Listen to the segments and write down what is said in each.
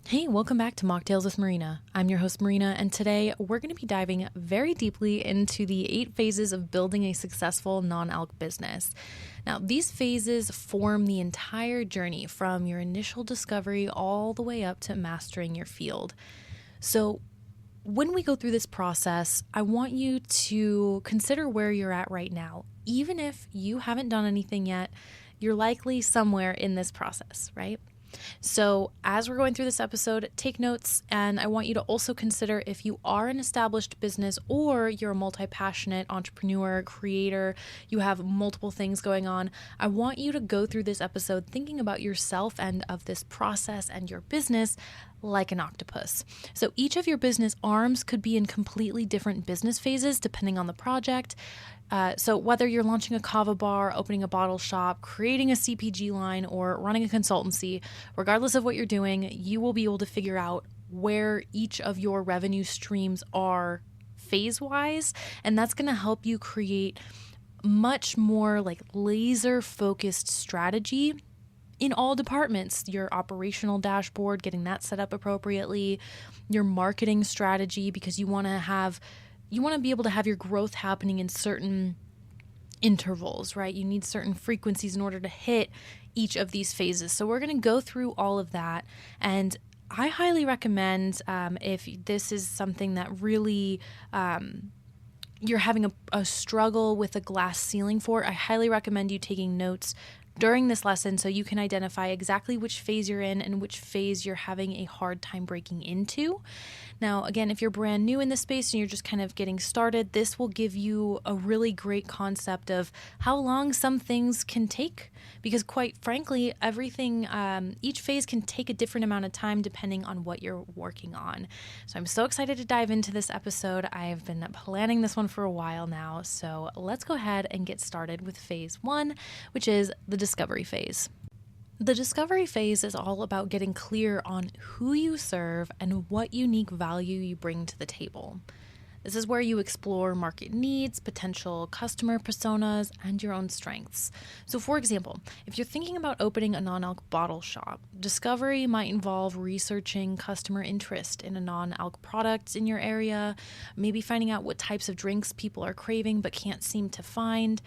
Hey, welcome back to Mocktails with Marina. I'm your host, Marina, and today we're going to be diving very deeply into the 8 phases of building a successful non-alc business. Now, these phases form the entire journey from your initial discovery all the way up to mastering your field. So, when we go through this process, I want you to consider where you're at right now. Even if you haven't done anything yet, you're likely somewhere in this process, right? So as we're going through this episode, take notes, and I want you to also consider if you are an established business or you're a multi-passionate entrepreneur, creator, you have multiple things going on. I want you to go through this episode thinking about yourself and of this process and your business like an octopus. So each of your business arms could be in completely different business phases depending on the project. So whether you're launching a kava bar, opening a bottle shop, creating a CPG line, or running a consultancy, regardless of what you're doing, you will be able to figure out where each of your revenue streams are phase-wise, and that's going to help you create much more like laser-focused strategy in all departments. Your operational dashboard, getting that set up appropriately, your marketing strategy, because you want to be able to have your growth happening in certain intervals, right? You need certain frequencies in order to hit each of these phases. So we're going to go through all of that. And I highly recommend, if this is something that really you're having a struggle with a glass ceiling for, I highly recommend you taking notes during this lesson so you can identify exactly which phase you're in and which phase you're having a hard time breaking into. Now, again, if you're brand new in this space and you're just kind of getting started, this will give you a really great concept of how long some things can take, because quite frankly, everything, each phase can take a different amount of time depending on what you're working on. So I'm so excited to dive into this episode. I've been planning this one for a while now, so let's go ahead and get started with phase 1, which is the discovery phase. The discovery phase is all about getting clear on who you serve and what unique value you bring to the table. This is where you explore market needs, potential customer personas, and your own strengths. So for example, if you're thinking about opening a non-alc bottle shop, discovery might involve researching customer interest in a non-alc product in your area, maybe finding out what types of drinks people are craving but can't seem to find.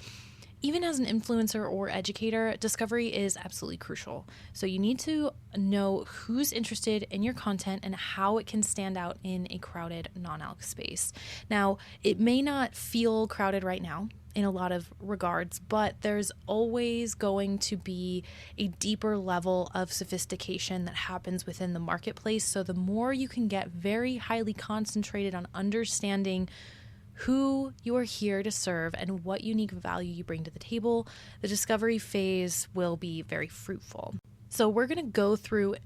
Even as an influencer or educator, discovery is absolutely crucial. So you need to know who's interested in your content and how it can stand out in a crowded non-alc space. Now, it may not feel crowded right now in a lot of regards, but there's always going to be a deeper level of sophistication that happens within the marketplace. So the more you can get very highly concentrated on understanding who you are here to serve and what unique value you bring to the table, the discovery phase will be very fruitful. So we're going to go through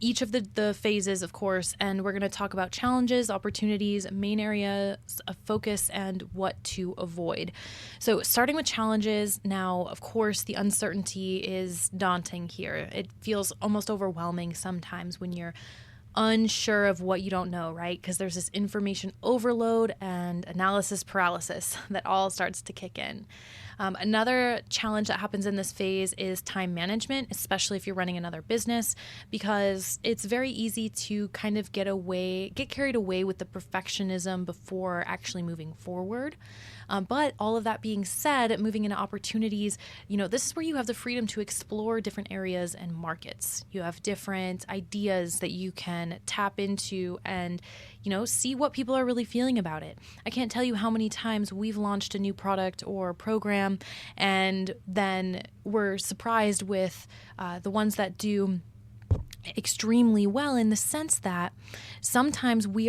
each of the phases, of course, and we're going to talk about challenges, opportunities, main areas of focus, and what to avoid. So starting with challenges, now, of course, the uncertainty is daunting here. It feels almost overwhelming sometimes when you're unsure of what you don't know, right? Because there's this information overload and analysis paralysis that all starts to kick in. Another challenge that happens in this phase is time management, especially if you're running another business, because it's very easy to kind of get carried away with the perfectionism before actually moving forward. But all of that being said, moving into opportunities, this is where you have the freedom to explore different areas and markets. You have different ideas that you can tap into and, see what people are really feeling about it. I can't tell you how many times we've launched a new product or program and then we're surprised with the ones that do extremely well, in the sense that sometimes we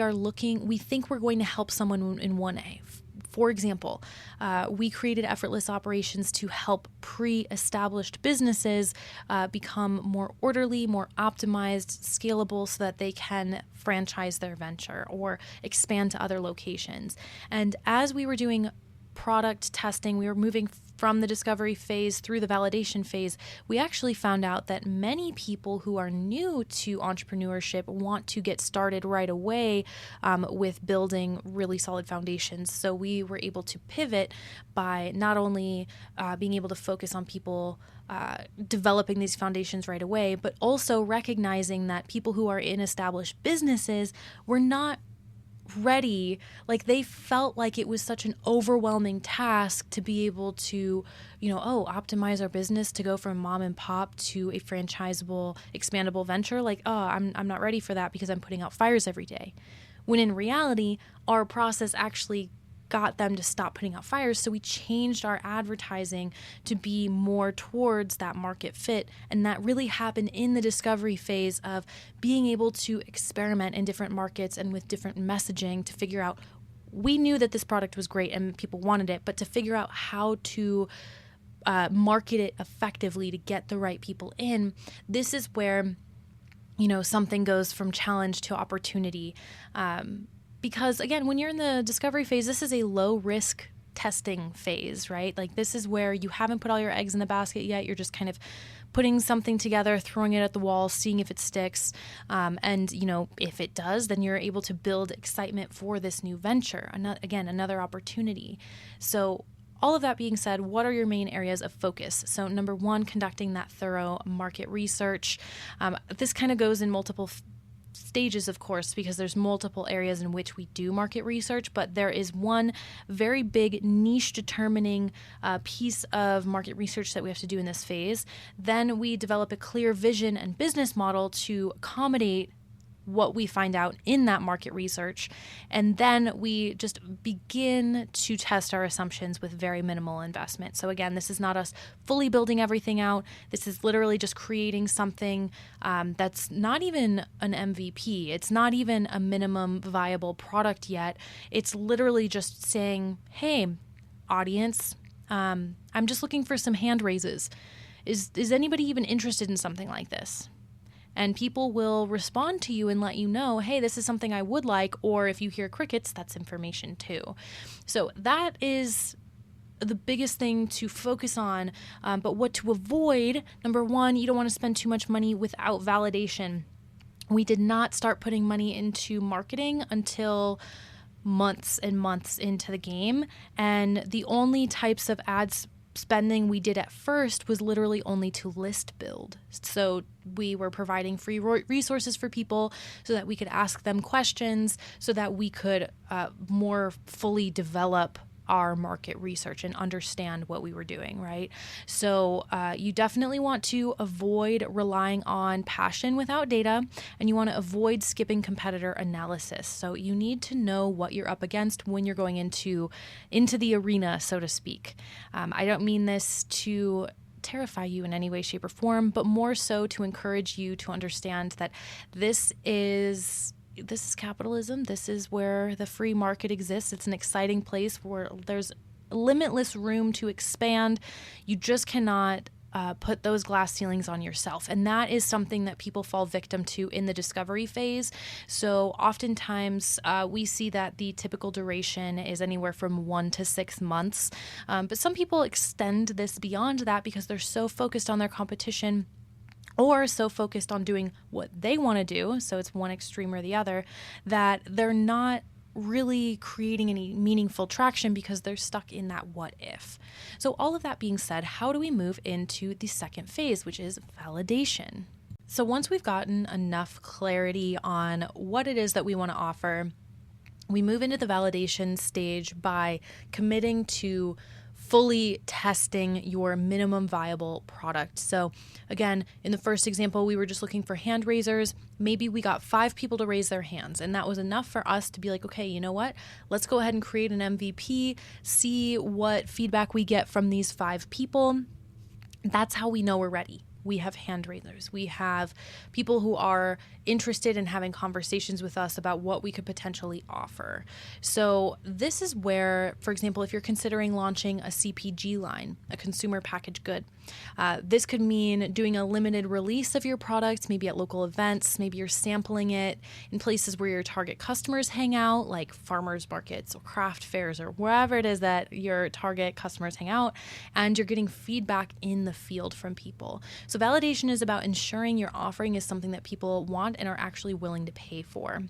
think we're going to help someone in one way. For example, we created Effortless Operations to help pre-established businesses become more orderly, more optimized, scalable, so that they can franchise their venture or expand to other locations. And as we were doing product testing, we were moving from the discovery phase through the validation phase, we actually found out that many people who are new to entrepreneurship want to get started right away with building really solid foundations. So we were able to pivot by not only being able to focus on people developing these foundations right away, but also recognizing that people who are in established businesses were not ready. Like, they felt like it was such an overwhelming task to be able to, optimize our business to go from mom and pop to a franchisable, expandable venture. Like, I'm not ready for that because I'm putting out fires every day. When in reality, our process actually got them to stop putting out fires. So we changed our advertising to be more towards that market fit. And that really happened in the discovery phase of being able to experiment in different markets and with different messaging to figure out, we knew that this product was great and people wanted it, but to figure out how to market it effectively to get the right people in. This is where, something goes from challenge to opportunity. Because again, when you're in the discovery phase, this is a low risk testing phase, right? Like, this is where you haven't put all your eggs in the basket yet. You're just kind of putting something together, throwing it at the wall, seeing if it sticks. And if it does, then you're able to build excitement for this new venture. Another opportunity. So all of that being said, what are your main areas of focus? So number one, conducting that thorough market research. This kind of goes in multiple stages, of course, because there's multiple areas in which we do market research, but there is one very big niche determining piece of market research that we have to do in this phase. Then we develop a clear vision and business model to accommodate what we find out in that market research. And then we just begin to test our assumptions with very minimal investment. So again, this is not us fully building everything out. This is literally just creating something that's not even an MVP. It's not even a minimum viable product yet. It's literally just saying, hey, audience, I'm just looking for some hand raises. Is anybody even interested in something like this? And people will respond to you and let you know, hey, this is something I would like, or if you hear crickets, that's information too. So that is the biggest thing to focus on. But what to avoid, number one, you don't want to spend too much money without validation. We did not start putting money into marketing until months and months into the game. And the only types of ads spending we did at first was literally only to list build. So we were providing free resources for people so that we could ask them questions, so that we could more fully develop our market research and understand what we were doing, right? So you definitely want to avoid relying on passion without data, and you want to avoid skipping competitor analysis. So you need to know what you're up against when you're going into the arena, so to speak. I don't mean this to terrify you in any way, shape, or form, but more so to encourage you to understand that this is capitalism. This is where the free market exists. It's an exciting place where there's limitless room to expand. You just cannot put those glass ceilings on yourself. And that is something that people fall victim to in the discovery phase. So oftentimes we see that the typical duration is anywhere from 1 to 6 months. But some people extend this beyond that because they're so focused on their competition, or so focused on doing what they want to do, so it's one extreme or the other, that they're not really creating any meaningful traction because they're stuck in that what if. So all of that being said, how do we move into the second phase, which is validation? So once we've gotten enough clarity on what it is that we want to offer, we move into the validation stage by committing to fully testing your minimum viable product. So again, in the first example, we were just looking for hand raisers. Maybe we got 5 people to raise their hands, and that was enough for us to be like, okay, you know what? Let's go ahead and create an MVP, see what feedback we get from these 5 people. That's how we know we're ready. we have hand raisers, we have people who are interested in having conversations with us about what we could potentially offer. So this is where, for example, if you're considering launching a CPG line, a consumer packaged good, this could mean doing a limited release of your product, maybe at local events, maybe you're sampling it in places where your target customers hang out, like farmers markets or craft fairs or wherever it is that your target customers hang out, and you're getting feedback in the field from people. So validation is about ensuring your offering is something that people want and are actually willing to pay for.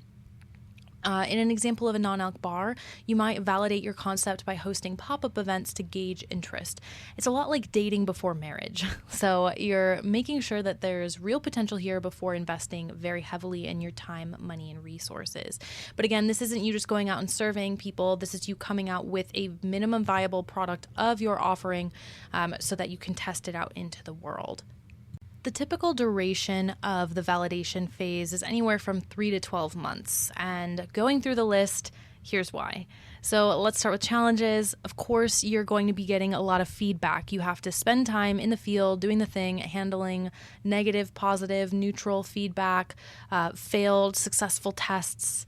In an example of a non-alc bar, you might validate your concept by hosting pop-up events to gauge interest. It's a lot like dating before marriage. So you're making sure that there's real potential here before investing very heavily in your time, money, and resources. But again, this isn't you just going out and surveying people. This is you coming out with a minimum viable product of your offering so that you can test it out into the world. The typical duration of the validation phase is anywhere from 3 to 12 months. And going through the list, here's why. So let's start with challenges. Of course, you're going to be getting a lot of feedback. You have to spend time in the field doing the thing, handling negative, positive, neutral feedback, failed, successful tests.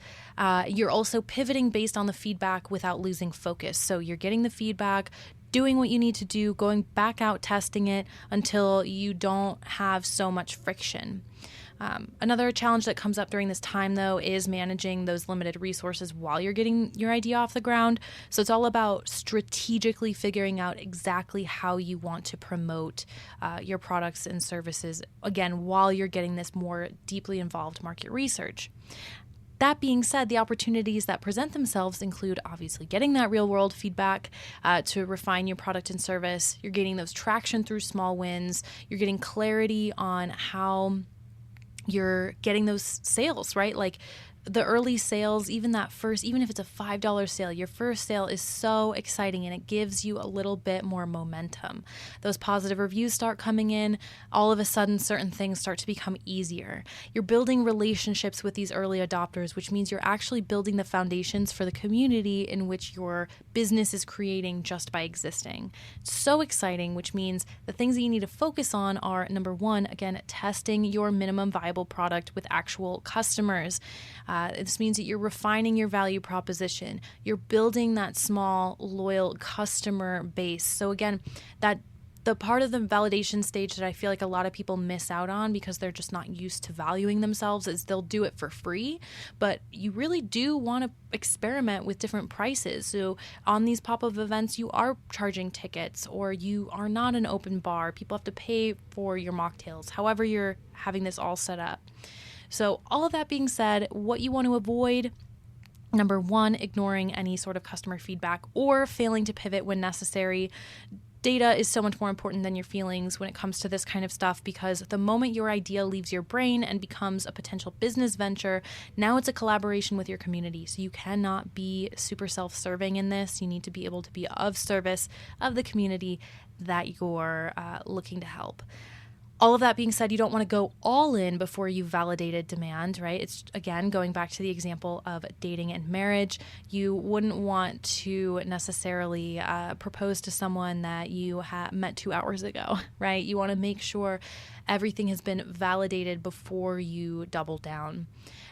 You're also pivoting based on the feedback without losing focus. So you're getting the feedback, doing what you need to do, going back out, testing it until you don't have so much friction. Another challenge that comes up during this time, though, is managing those limited resources while you're getting your idea off the ground. So it's all about strategically figuring out exactly how you want to promote your products and services, again, while you're getting this more deeply involved market research. That being said, the opportunities that present themselves include obviously getting that real world feedback to refine your product and service. You're getting those traction through small wins. You're getting clarity on how you're getting those sales, right? Like the early sales, even if it's a $5 sale, your first sale is so exciting and it gives you a little bit more momentum. Those positive reviews start coming in. All of a sudden, certain things start to become easier. You're building relationships with these early adopters, which means you're actually building the foundations for the community in which your business is creating just by existing. It's so exciting, which means the things that you need to focus on are, number one, again, testing your minimum viable product with actual customers. This means that you're refining your value proposition. You're building that small, loyal customer base. So again, the part of the validation stage that I feel like a lot of people miss out on because they're just not used to valuing themselves is they'll do it for free, but you really do want to experiment with different prices. So on these pop-up events, you are charging tickets or you are not an open bar. People have to pay for your mocktails, however you're having this all set up. So all of that being said, what you want to avoid, number one, ignoring any sort of customer feedback or failing to pivot when necessary. Data is so much more important than your feelings when it comes to this kind of stuff because the moment your idea leaves your brain and becomes a potential business venture, now it's a collaboration with your community. So you cannot be super self-serving in this. You need to be able to be of service of the community that you're looking to help. All of that being said, you don't want to go all in before you've validated demand, right? It's, again, going back to the example of dating and marriage. You wouldn't want to necessarily propose to someone that you met 2 hours ago, right? You want to make sure everything has been validated before you double down.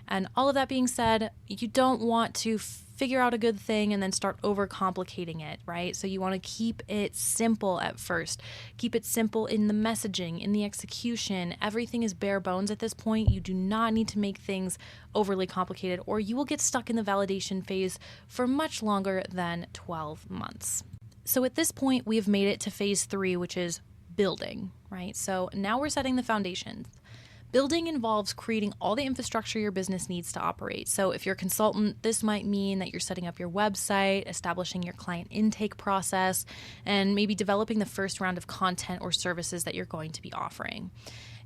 And all of that being said, you don't want to figure out a good thing and then start overcomplicating it, right? So you want to keep it simple at first. Keep it simple in the messaging, in the execution. Everything is bare bones at this point. You do not need to make things overly complicated or you will get stuck in the validation phase for much longer than 12 months. So at this point, we have made it to phase 3, which is building, right? So now we're setting the foundations. Building involves creating all the infrastructure your business needs to operate. So if you're a consultant, this might mean that you're setting up your website, establishing your client intake process, and maybe developing the first round of content or services that you're going to be offering.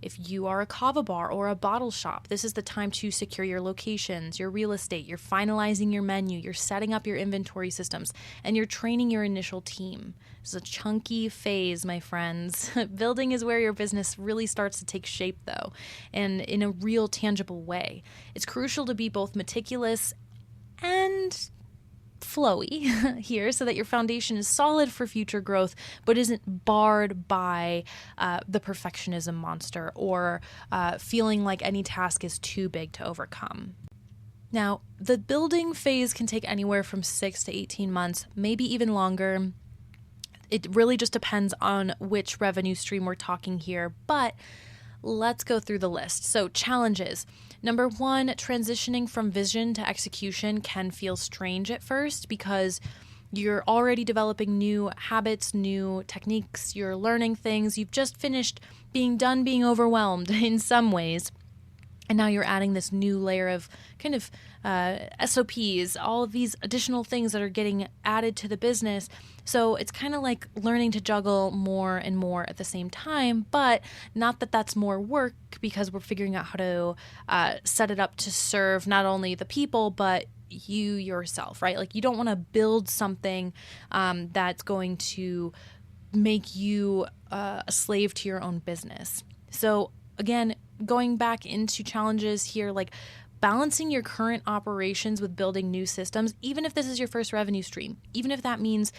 If you are a kava bar or a bottle shop, this is the time to secure your locations, your real estate, you're finalizing your menu, you're setting up your inventory systems, and you're training your initial team. This is a chunky phase, my friends. Building is where your business really starts to take shape, though, and in a real tangible way. It's crucial to be both meticulous and flowy here so that your foundation is solid for future growth, but isn't barred by the perfectionism monster or feeling like any task is too big to overcome. Now, the building phase can take anywhere from 6 to 18 months, maybe even longer. It really just depends on which revenue stream we're talking here, but let's go through the list. So, challenges. Number one, transitioning from vision to execution can feel strange at first because you're already developing new habits, new techniques, you're learning things. You've just finished being overwhelmed in some ways. And now you're adding this new layer of kind of SOPs, all of these additional things that are getting added to the business. So it's kind of like learning to juggle more and more at the same time, but not that that's more work because we're figuring out how to set it up to serve not only the people, but you yourself, right? Like you don't want to build something that's going to make you a slave to your own business. So again, going back into challenges here, like balancing your current operations with building new systems, even if this is your first revenue stream, even if that means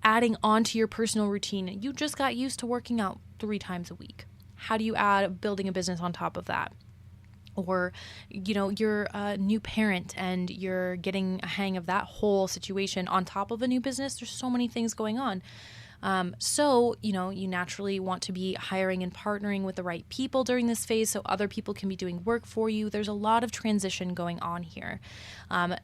adding on to your personal routine. You just got used to working out 3 times a week. How do you add building a business on top of that? Or, you're a new parent and you're getting a hang of that whole situation on top of a new business. There's so many things going on. So, you naturally want to be hiring and partnering with the right people during this phase so other people can be doing work for you. There's a lot of transition going on here.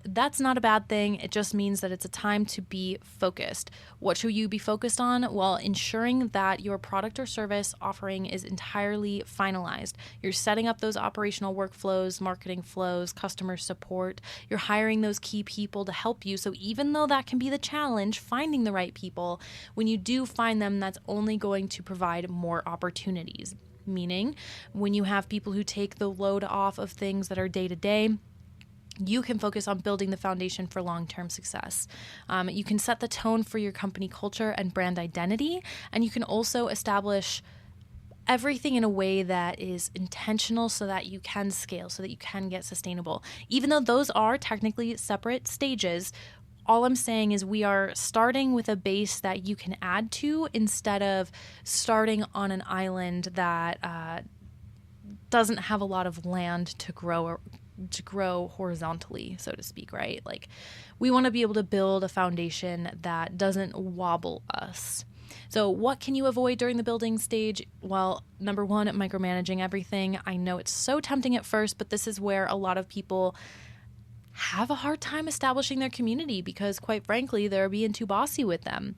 That's not a bad thing. It just means that it's a time to be focused. What should you be focused on? Well, ensuring that your product or service offering is entirely finalized. You're setting up those operational workflows, marketing flows, customer support. You're hiring those key people to help you. So even though that can be the challenge, finding the right people, when you do find them, that's only going to provide more opportunities. Meaning, when you have people who take the load off of things that are day to day, you can focus on building the foundation for long-term success. You can set the tone for your company culture and brand identity, and you can also establish everything in a way that is intentional so that you can scale, so that you can get sustainable. Even though those are technically separate stages, all I'm saying is we are starting with a base that you can add to instead of starting on an island that doesn't have a lot of land to grow horizontally, so to speak, right? Like we want to be able to build a foundation that doesn't wobble us. So what can you avoid during the building stage? Well, number one, micromanaging everything. I know it's so tempting at first, but this is where a lot of people have a hard time establishing their community because, quite frankly, they're being too bossy with them.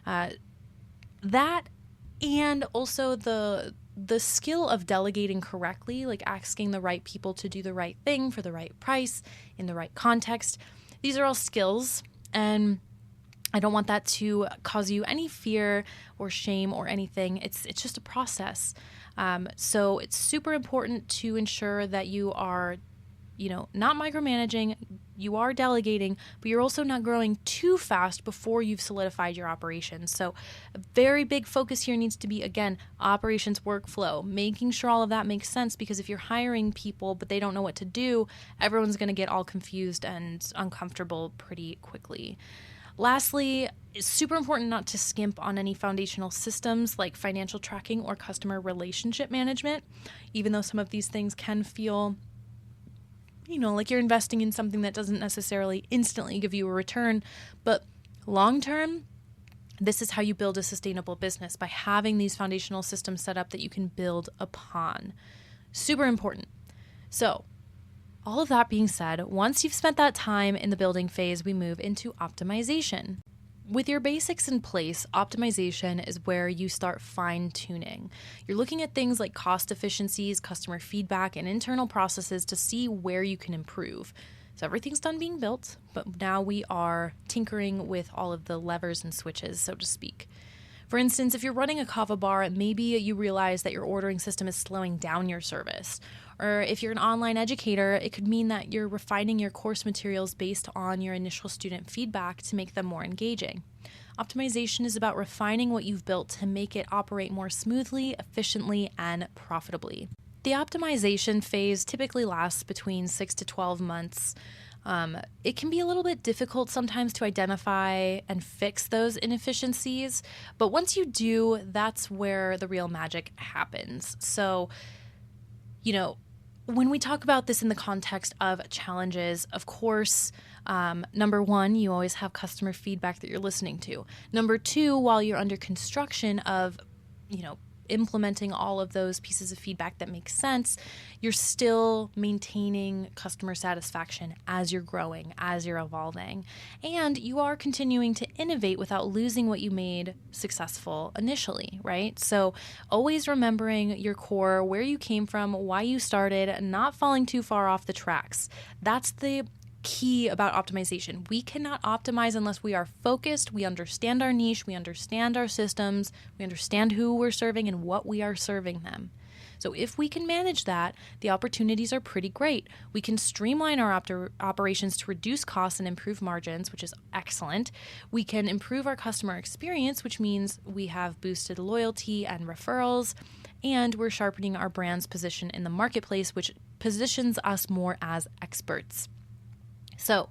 That and also the skill of delegating correctly, like asking the right people to do the right thing for the right price in the right context. These are all skills, and I don't want that to cause you any fear or shame or anything. It's just a process. So it's super important to ensure that you are not micromanaging, you are delegating, but you're also not growing too fast before you've solidified your operations. So a very big focus here needs to be, again, operations workflow, making sure all of that makes sense, because if you're hiring people but they don't know what to do, everyone's going to get all confused and uncomfortable pretty quickly. Lastly, it's super important not to skimp on any foundational systems like financial tracking or customer relationship management, even though some of these things can feel like you're investing in something that doesn't necessarily instantly give you a return. But long term, this is how you build a sustainable business, by having these foundational systems set up that you can build upon. Super important. So all of that being said, once you've spent that time in the building phase, we move into optimization. With your basics in place, optimization is where you start fine-tuning. You're looking at things like cost efficiencies, customer feedback, and internal processes to see where you can improve. So everything's done being built, but now we are tinkering with all of the levers and switches, so to speak. For instance, if you're running a kava bar, maybe you realize that your ordering system is slowing down your service. Or if you're an online educator, it could mean that you're refining your course materials based on your initial student feedback to make them more engaging. Optimization is about refining what you've built to make it operate more smoothly, efficiently, and profitably. The optimization phase typically lasts between 6 to 12 months. It can be a little bit difficult sometimes to identify and fix those inefficiencies, but once you do, that's where the real magic happens. So, when we talk about this in the context of challenges, of course, number one, you always have customer feedback that you're listening to. Number two, while you're under construction of, implementing all of those pieces of feedback that make sense, you're still maintaining customer satisfaction as you're growing, as you're evolving. And you are continuing to innovate without losing what you made successful initially, right? So always remembering your core, where you came from, why you started, not falling too far off the tracks. That's the key about optimization. We cannot optimize unless we are focused, we understand our niche, we understand our systems, we understand who we're serving and what we are serving them. So if we can manage that, the opportunities are pretty great. We can streamline our operations to reduce costs and improve margins, which is excellent. We can improve our customer experience, which means we have boosted loyalty and referrals, and we're sharpening our brand's position in the marketplace, which positions us more as experts. So,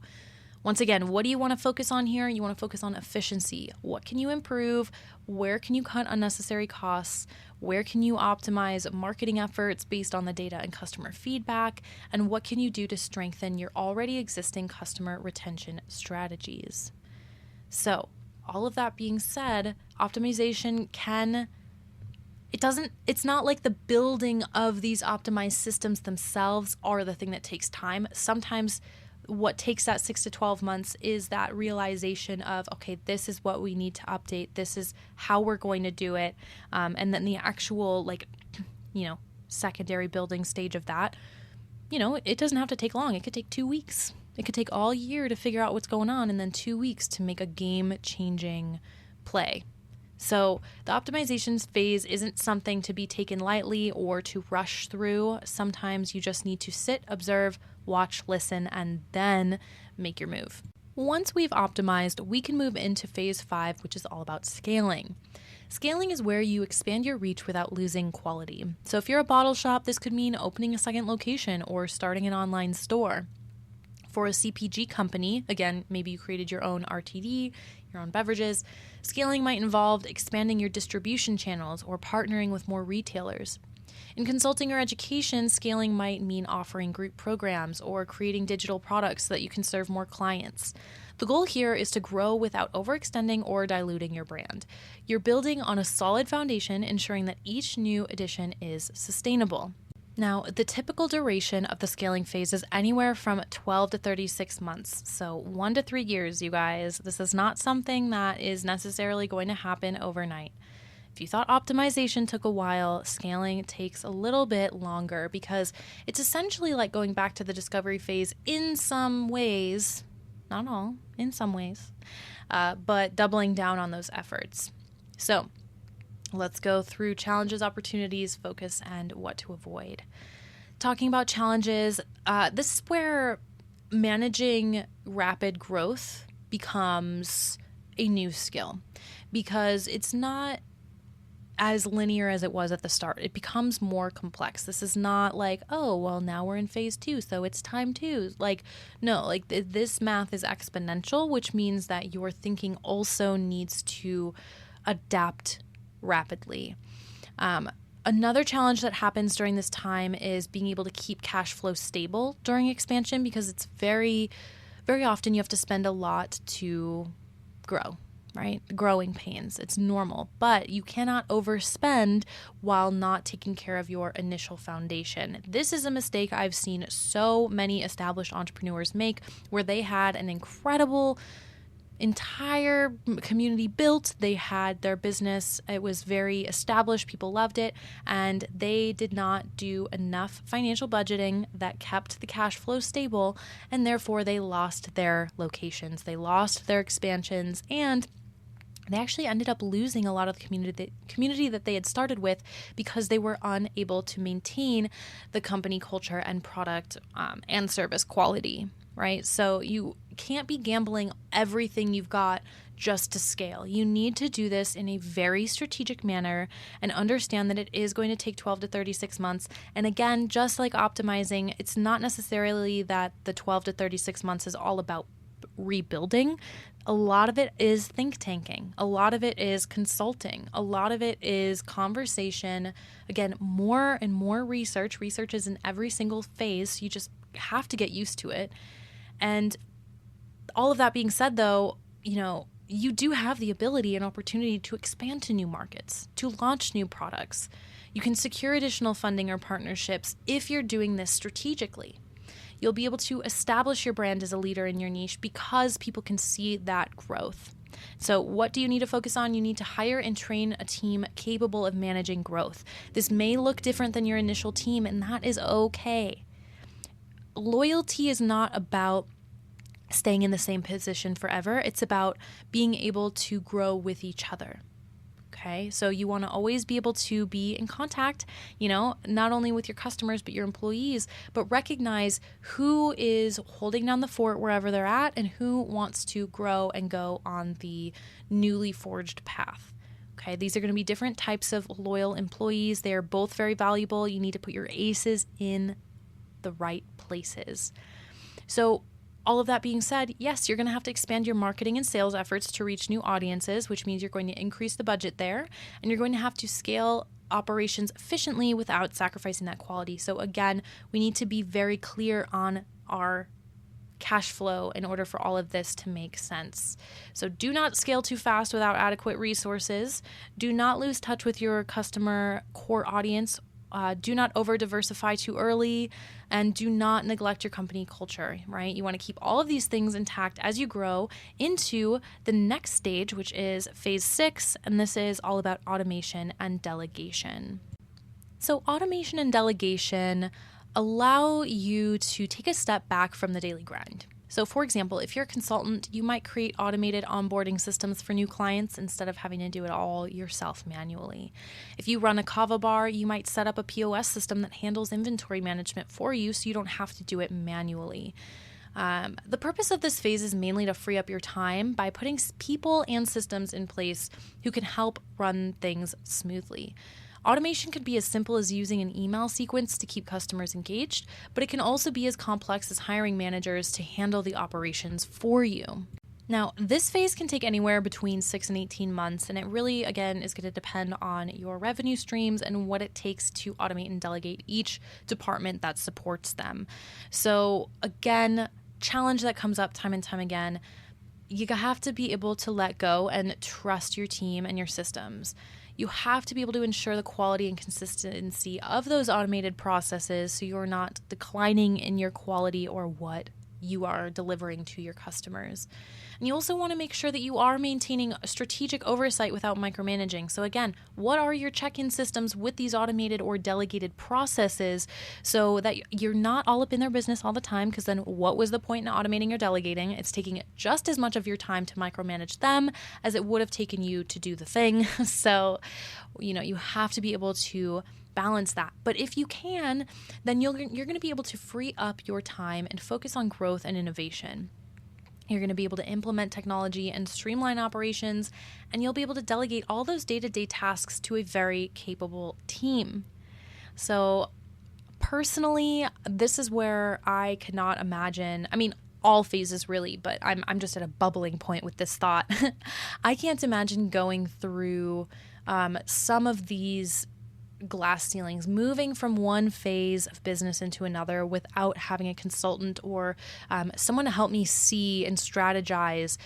once again, what do you want to focus on here? You want to focus on efficiency. What can you improve? Where can you cut unnecessary costs? Where can you optimize marketing efforts based on the data and customer feedback? And what can you do to strengthen your already existing customer retention strategies? So, all of that being said, optimization it's not like the building of these optimized systems themselves are the thing that takes time. Sometimes what takes that 6 to 12 months is that realization of, okay, this is what we need to update. This is how we're going to do it. And then the actual, secondary building stage of that, it doesn't have to take long. It could take 2 weeks. It could take all year to figure out what's going on and then 2 weeks to make a game-changing play. So the optimization phase isn't something to be taken lightly or to rush through. Sometimes you just need to sit, observe, watch, listen, and then make your move. Once we've optimized, we can move into phase 5, which is all about scaling. Scaling is where you expand your reach without losing quality. So if you're a bottle shop, this could mean opening a second location or starting an online store. For a CPG company, again, maybe you created your own RTD, your own beverages, scaling might involve expanding your distribution channels or partnering with more retailers. In consulting or education, scaling might mean offering group programs or creating digital products so that you can serve more clients. The goal here is to grow without overextending or diluting your brand. You're building on a solid foundation, ensuring that each new addition is sustainable. Now, the typical duration of the scaling phase is anywhere from 12 to 36 months. So 1 to 3 years, you guys. This is not something that is necessarily going to happen overnight. If you thought optimization took a while, scaling takes a little bit longer because it's essentially like going back to the discovery phase in some ways, not all, in some ways, but doubling down on those efforts. So let's go through challenges, opportunities, focus, and what to avoid. Talking about challenges, this is where managing rapid growth becomes a new skill because it's not as linear as it was at the start. It becomes more complex. This is not like, oh, well, now we're in phase 2, so it's time 2. No, this math is exponential, which means that your thinking also needs to adapt rapidly. Another challenge that happens during this time is being able to keep cash flow stable during expansion because it's very, very often you have to spend a lot to grow, right? Growing pains. It's normal, but you cannot overspend while not taking care of your initial foundation. This is a mistake I've seen so many established entrepreneurs make where they had an incredible entire community built. They had their business. It was very established. People loved it. And they did not do enough financial budgeting that kept the cash flow stable. And therefore, they lost their locations. They lost their expansions. And they actually ended up losing a lot of the community that they had started with because they were unable to maintain the company culture and product and service quality, right? So you can't be gambling everything you've got just to scale. You need to do this in a very strategic manner and understand that it is going to take 12 to 36 months. And again, just like optimizing, it's not necessarily that the 12 to 36 months is all about rebuilding. A lot of it is think tanking. A lot of it is consulting. A lot of it is conversation. Again, more and more research. Research is in every single phase. You just have to get used to it. And all of that being said, though, you do have the ability and opportunity to expand to new markets, to launch new products. You can secure additional funding or partnerships if you're doing this strategically. You'll be able to establish your brand as a leader in your niche because people can see that growth. So what do you need to focus on? You need to hire and train a team capable of managing growth. This may look different than your initial team, and that is okay. Loyalty is not about staying in the same position forever. It's about being able to grow with each other. Okay, so you want to always be able to be in contact, not only with your customers, but your employees, but recognize who is holding down the fort wherever they're at and who wants to grow and go on the newly forged path. Okay, these are going to be different types of loyal employees. They are both very valuable. You need to put your aces in the right places. So all of that being said, yes, you're going to have to expand your marketing and sales efforts to reach new audiences, which means you're going to increase the budget there, and you're going to have to scale operations efficiently without sacrificing that quality. So again, we need to be very clear on our cash flow in order for all of this to make sense. So do not scale too fast without adequate resources. Do not lose touch with your customer core audience. Do not over diversify too early, and do not neglect your company culture, right? You want to keep all of these things intact as you grow into the next stage, which is phase 6, and this is all about automation and delegation. So automation and delegation allow you to take a step back from the daily grind. So for example, if you're a consultant, you might create automated onboarding systems for new clients instead of having to do it all yourself manually. If you run a kava bar, you might set up a POS system that handles inventory management for you so you don't have to do it manually. The purpose of this phase is mainly to free up your time by putting people and systems in place who can help run things smoothly. Automation could be as simple as using an email sequence to keep customers engaged, but it can also be as complex as hiring managers to handle the operations for you. Now, this phase can take anywhere between 6 and 18 months, and it really, again, is going to depend on your revenue streams and what it takes to automate and delegate each department that supports them. So, again, challenge that comes up time and time again. You have to be able to let go and trust your team and your systems. You have to be able to ensure the quality and consistency of those automated processes so you're not declining in your quality or what you are delivering to your customers. And you also want to make sure that you are maintaining a strategic oversight without micromanaging. So again, what are your check-in systems with these automated or delegated processes so that you're not all up in their business all the time? Because then what was the point in automating or delegating? It's taking just as much of your time to micromanage them as it would have taken you to do the thing. So, you have to be able to balance that. But if you can, then you're going to be able to free up your time and focus on growth and innovation. You're going to be able to implement technology and streamline operations, and you'll be able to delegate all those day-to-day tasks to a very capable team. So personally, this is where I cannot imagine, all phases really, but I'm just at a bubbling point with this thought. I can't imagine going through some of these glass ceilings, moving from one phase of business into another without having a consultant or someone to help me see and strategize,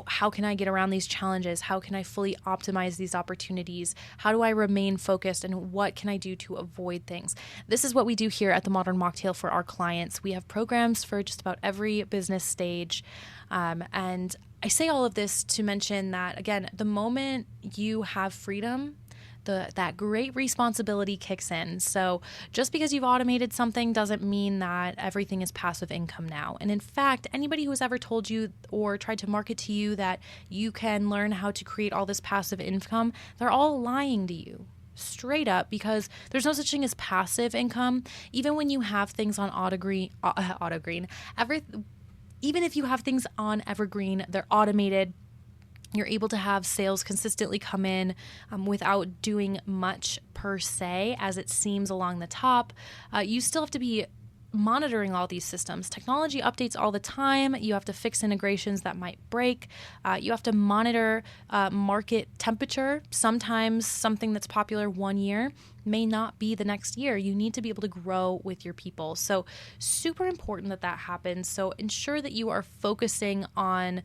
how can I get around these challenges? How can I fully optimize these opportunities? How do I remain focused, and what can I do to avoid things? This is what we do here at the Modern Mocktail for our clients. We have programs for just about every business stage. And I say all of this to mention that, again, the moment you have freedom, that great responsibility kicks in. So just because you've automated something doesn't mean that everything is passive income now. And in fact, anybody who's ever told you or tried to market to you that you can learn how to create all this passive income, they're all lying to you. Straight up, because there's no such thing as passive income. Even when you have things on auto green, even if you have things on evergreen, they're automated. You're able to have sales consistently come in without doing much per se, as it seems along the top. You still have to be monitoring all these systems. Technology updates all the time. You have to fix integrations that might break. You have to monitor market temperature. Sometimes something that's popular one year may not be the next year. You need to be able to grow with your people. So super important that that happens. So ensure that you are focusing on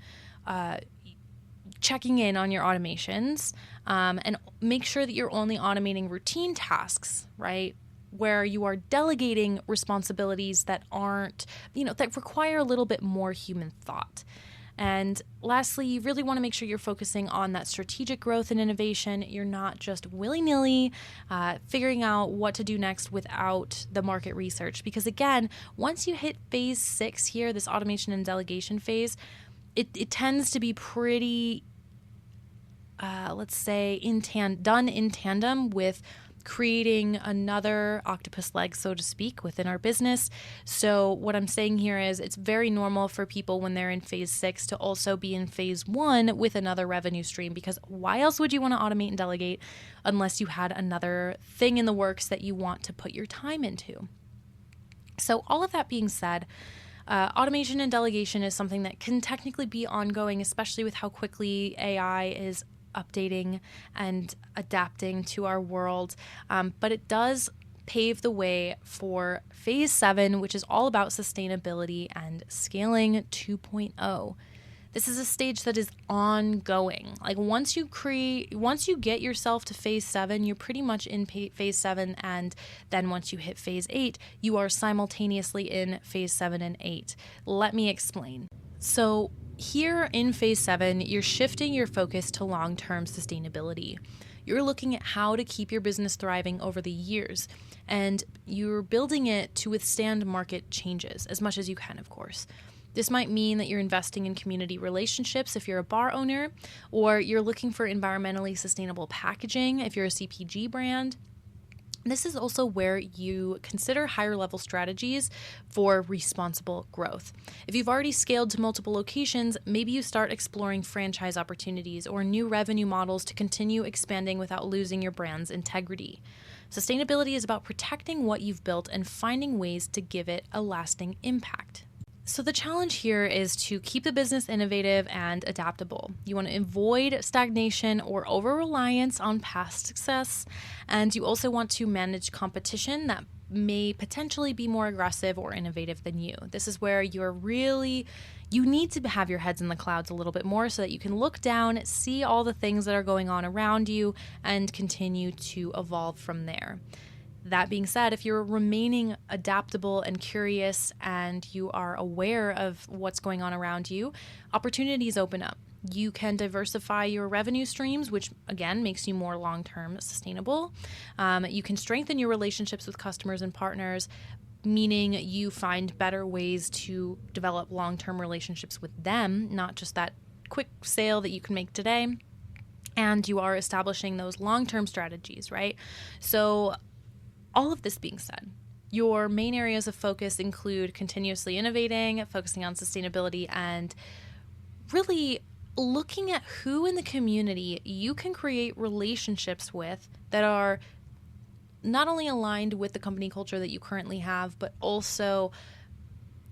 checking in on your automations, and make sure that you're only automating routine tasks, right? Where you are delegating responsibilities that aren't, that require a little bit more human thought. And lastly, you really want to make sure you're focusing on that strategic growth and innovation. You're not just willy-nilly figuring out what to do next without the market research. Because again, once you hit phase 6 here, this automation and delegation phase, it tends to be pretty, let's say, done in tandem with creating another octopus leg, so to speak, within our business. So what I'm saying here is it's very normal for people when they're in phase 6 to also be in phase 1 with another revenue stream, because why else would you want to automate and delegate unless you had another thing in the works that you want to put your time into? So all of that being said, automation and delegation is something that can technically be ongoing, especially with how quickly AI is updating and adapting to our world. But it does pave the way for phase 7, which is all about sustainability and scaling 2.0. This is a stage that is ongoing. Like once you get yourself to phase 7, you're pretty much in phase 7. And then once you hit phase 8, you are simultaneously in phase 7 and 8. Let me explain. So here in phase 7, you're shifting your focus to long-term sustainability. You're looking at how to keep your business thriving over the years, and you're building it to withstand market changes as much as you can, of course. This might mean that you're investing in community relationships if you're a bar owner, or you're looking for environmentally sustainable packaging if you're a CPG brand. This is also where you consider higher level strategies for responsible growth. If you've already scaled to multiple locations, maybe you start exploring franchise opportunities or new revenue models to continue expanding without losing your brand's integrity. Sustainability is about protecting what you've built and finding ways to give it a lasting impact. So the challenge here is to keep the business innovative and adaptable. You want to avoid stagnation or over-reliance on past success, and you also want to manage competition that may potentially be more aggressive or innovative than you. This is where you need to have your heads in the clouds a little bit more so that you can look down, see all the things that are going on around you, and continue to evolve from there. That being said, if you're remaining adaptable and curious and you are aware of what's going on around you, opportunities open up. You can diversify your revenue streams, which again makes you more long-term sustainable. You can strengthen your relationships with customers and partners, meaning you find better ways to develop long-term relationships with them, not just that quick sale that you can make today. And you are establishing those long-term strategies, right? So all of this being said, your main areas of focus include continuously innovating, focusing on sustainability, and really looking at who in the community you can create relationships with that are not only aligned with the company culture that you currently have, but also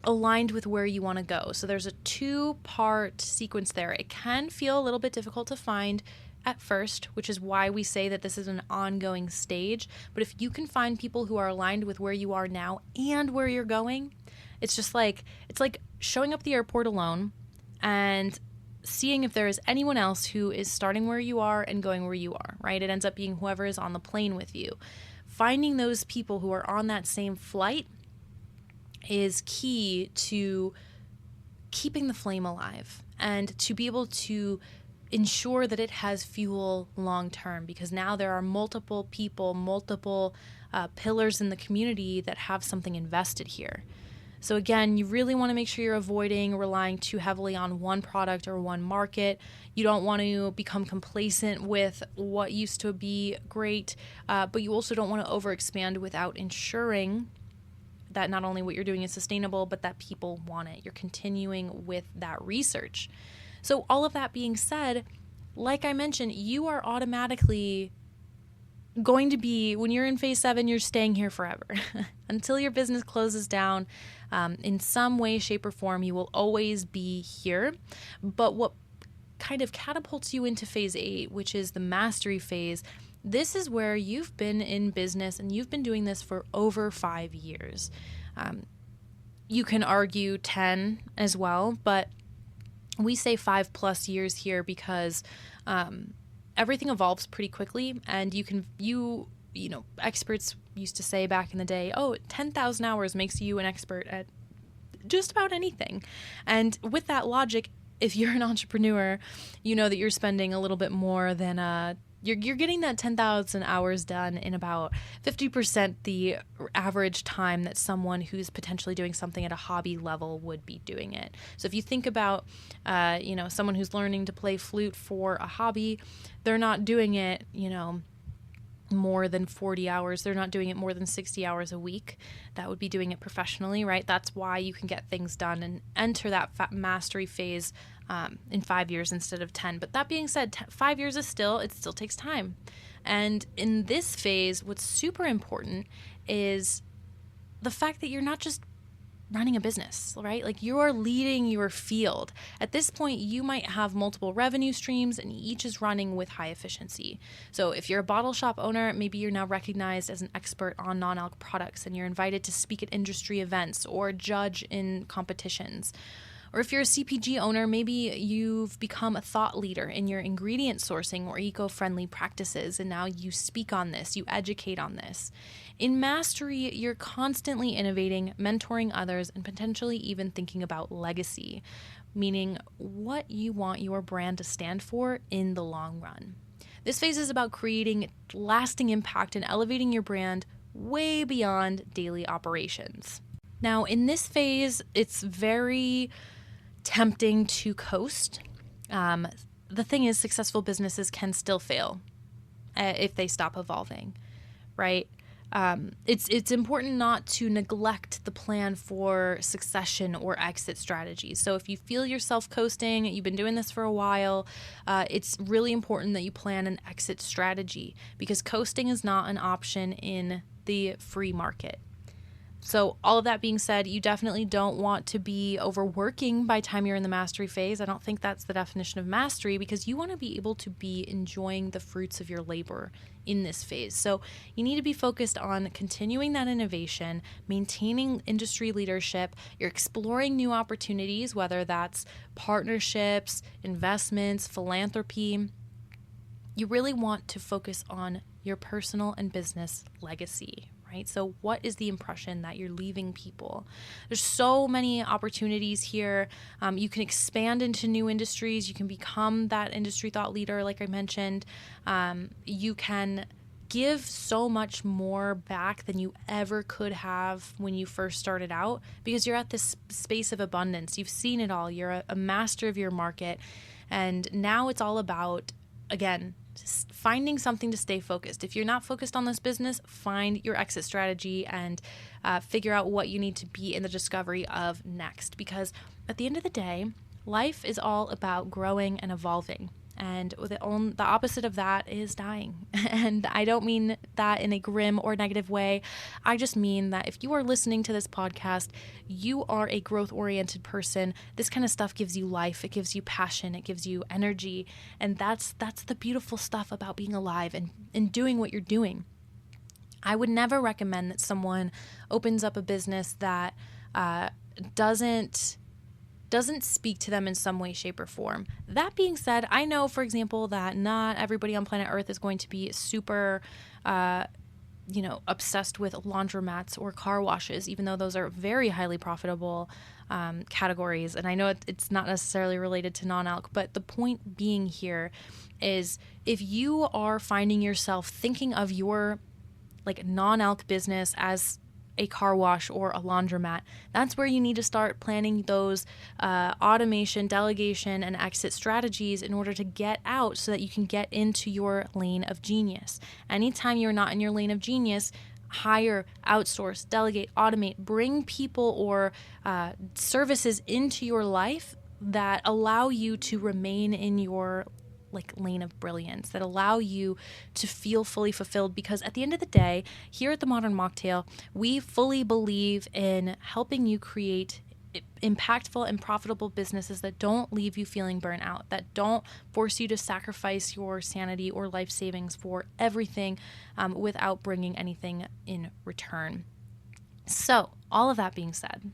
aligned with where you want to go. So there's a 2-part sequence there. It can feel a little bit difficult to find at first, which is why we say that this is an ongoing stage. But if you can find people who are aligned with where you are now and where you're going, it's like showing up at the airport alone and seeing if there is anyone else who is starting where you are and going where you are, right? It ends up being whoever is on the plane with you. Finding those people who are on that same flight is key to keeping the flame alive and to be able to ensure that it has fuel long term, because now there are multiple people, multiple pillars in the community that have something invested here. So again, you really want to make sure you're avoiding relying too heavily on one product or one market. You don't want to become complacent with what used to be great, but you also don't want to overexpand without ensuring that not only what you're doing is sustainable, but that people want it. You're continuing with that research. So all of that being said, like I mentioned, you are automatically going to be, when you're in phase 7, you're staying here forever. Until your business closes down, in some way, shape, or form, you will always be here. But what kind of catapults you into phase 8, which is the mastery phase, this is where you've been in business and you've been doing this for over 5 years. You can argue 10 as well, but we say 5+ years here because everything evolves pretty quickly, and you know, experts used to say back in the day, 10,000 hours makes you an expert at just about anything. And with that logic, if you're an entrepreneur, you know that you're spending a little bit more than you're getting that 10,000 hours done in about 50% the average time that someone who's potentially doing something at a hobby level would be doing it. So if you think about, someone who's learning to play flute for a hobby, they're not doing it, more than 40 hours. They're not doing it more than 60 hours a week. That would be doing it professionally, right? That's why you can get things done and enter that mastery phase in 5 years instead of 10. But that being said, 5 years it still takes time. And in this phase, what's super important is the fact that you're not just running a business, right? Like, you are leading your field. At this point, you might have multiple revenue streams and each is running with high efficiency. So if you're a bottle shop owner, maybe you're now recognized as an expert on non-alc products and you're invited to speak at industry events or judge in competitions. Or if you're a CPG owner, maybe you've become a thought leader in your ingredient sourcing or eco-friendly practices, and now you speak on this, you educate on this. In mastery, you're constantly innovating, mentoring others, and potentially even thinking about legacy, meaning what you want your brand to stand for in the long run. This phase is about creating lasting impact and elevating your brand way beyond daily operations. Now, in this phase, it's very tempting to coast. The thing is, successful businesses can still fail if they stop evolving, right? It's important not to neglect the plan for succession or exit strategies. So if you feel yourself coasting, you've been doing this for a while, it's really important that you plan an exit strategy, because coasting is not an option in the free market. So all of that being said, you definitely don't want to be overworking by the time you're in the mastery phase. I don't think that's the definition of mastery, because you want to be able to be enjoying the fruits of your labor in this phase. So you need to be focused on continuing that innovation, maintaining industry leadership. You're exploring new opportunities, whether that's partnerships, investments, philanthropy. You really want to focus on your personal and business legacy. Right? So what is the impression that you're leaving people? There's so many opportunities here. You can expand into new industries. You can become that industry thought leader, like I mentioned. You can give so much more back than you ever could have when you first started out, because you're at this space of abundance. You've seen it all. You're a master of your market. And now it's all about, again, just finding something to stay focused. If you're not focused on this business, find your exit strategy and figure out what you need to be in the discovery of next. Because at the end of the day, life is all about growing and evolving. And the opposite of that is dying. And I don't mean that in a grim or negative way. I just mean that if you are listening to this podcast, you are a growth-oriented person. This kind of stuff gives you life. It gives you passion. It gives you energy. And that's the beautiful stuff about being alive and doing what you're doing. I would never recommend that someone opens up a business that doesn't speak to them in some way, shape, or form. That being said, I know, for example, that not everybody on planet Earth is going to be super, obsessed with laundromats or car washes, even though those are very highly profitable categories. And I know it's not necessarily related to non-alc, but the point being here is, if you are finding yourself thinking of your non-alc business as a car wash or a laundromat, that's where you need to start planning those automation, delegation, and exit strategies in order to get out so that you can get into your lane of genius. Anytime you're not in your lane of genius, hire, outsource, delegate, automate, bring people or services into your life that allow you to remain in your lane of brilliance, that allow you to feel fully fulfilled. Because at the end of the day, here at the Modern Mocktail, we fully believe in helping you create impactful and profitable businesses that don't leave you feeling burnt out, that don't force you to sacrifice your sanity or life savings for everything without bringing anything in return. So, all of that being said,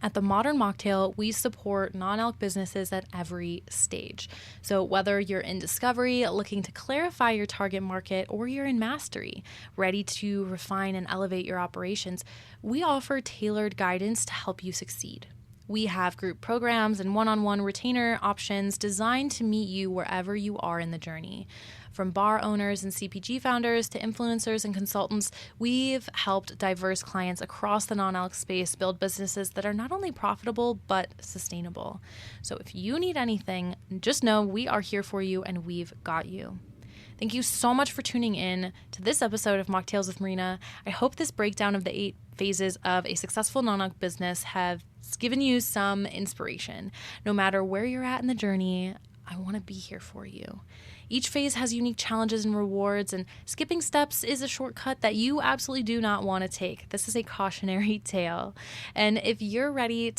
at the Modern Mocktail, we support non-alc businesses at every stage. So whether you're in discovery, looking to clarify your target market, or you're in mastery, ready to refine and elevate your operations, we offer tailored guidance to help you succeed. We have group programs and one-on-one retainer options designed to meet you wherever you are in the journey. From bar owners and CPG founders to influencers and consultants, we've helped diverse clients across the non-alc space build businesses that are not only profitable, but sustainable. So if you need anything, just know we are here for you and we've got you. Thank you so much for tuning in to this episode of Mocktails with Marina. I hope this breakdown of the 8 phases of a successful non-alc business has given you some inspiration. No matter where you're at in the journey, I want to be here for you. Each phase has unique challenges and rewards, and skipping steps is a shortcut that you absolutely do not want to take. This is a cautionary tale. And if you're ready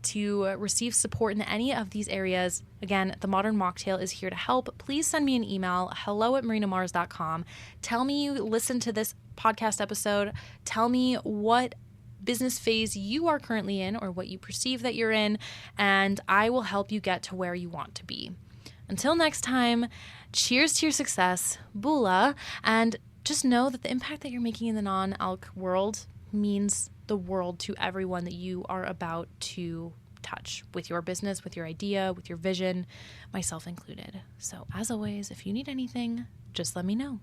to receive support in any of these areas, again, the Modern Mocktail is here to help. Please send me an email, hello@marinamars.com. Tell me you listened to this podcast episode. Tell me what business phase you are currently in or what you perceive that you're in, and I will help you get to where you want to be. Until next time, cheers to your success, bula, and just know that the impact that you're making in the non-alc world means the world to everyone that you are about to touch with your business, with your idea, with your vision, myself included. So as always, if you need anything, just let me know.